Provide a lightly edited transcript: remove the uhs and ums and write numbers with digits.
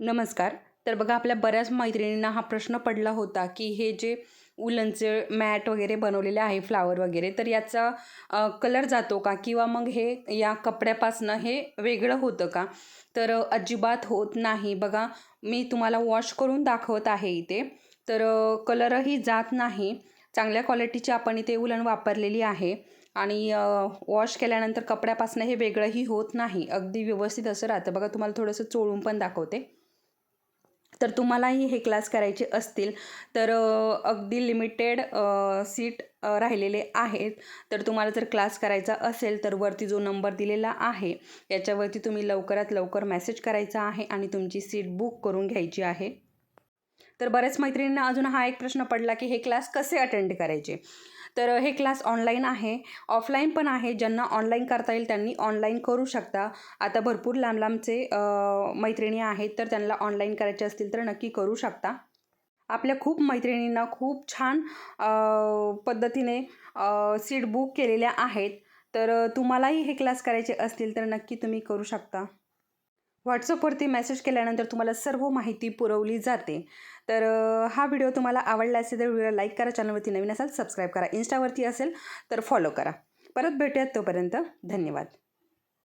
नमस्कार. तर बघा आपल्या बऱ्याच मैत्रिणींना हा प्रश्न पडला होता, की हे जे उलनचे मॅट वगैरे बनवलेले आहे फ्लावर वगैरे, तर याचा कलर जातो का? किंवा मग हे या कपड्यापासनं हे वेगळं होतं का? तर अजिबात होत नाही. बघा मी तुम्हाला वॉश करून दाखवत आहे इथे. तर कलरही जात नाही. चांगल्या क्वालिटीची आपण इथे उलन वापरलेली आहे आणि वॉश केल्यानंतर कपड्यापासनं हे वेगळंही होत नाही. अगदी व्यवस्थित असं राहतं. बघा तुम्हाला थोडंसं चोळून पण दाखवते. तर तुम्हालाही हे क्लास करायचे असतील तर अगदी लिमिटेड सीट राहिलेले आहेत. तर तुम्हाला जर क्लास करायचा असेल तर वरती जो नंबर दिलेला आहे याच्यावरती तुम्ही लवकरात लवकर मेसेज करायचा आहे आणि तुमची सीट बुक करून घ्यायची आहे. तर बऱ्याच मैत्रिणींना अजून हा एक प्रश्न पडला की हे क्लास कसे अटेंड करायचे. तर हे क्लास ऑनलाईन आहे, ऑफलाईन पण आहे. ज्यांना ऑनलाईन करता येईल त्यांनी ऑनलाईन करू शकता. आता भरपूर लांब लांबचे मैत्रिणी आहेत, तर त्यांना ऑनलाईन करायचे असतील तर नक्की करू शकता. आपल्या खूप मैत्रिणींना खूप छान पद्धतीने सीट बुक केलेल्या आहेत. तर तुम्हालाही हे क्लास करायचे असतील तर नक्की तुम्ही करू शकता. व्हॉट्सअपवरती मेसेज केल्यानंतर तुम्हाला सर्व माहिती पुरवली जाते. तर हा व्हिडिओ तुम्हाला आवडला असेल तर व्हिडिओला लाईक करा, चॅनलवरती नवीन असाल सबस्क्राईब करा, इन्स्टावरती असेल तर फॉलो करा. परत भेटूयात, तोपर्यंत धन्यवाद.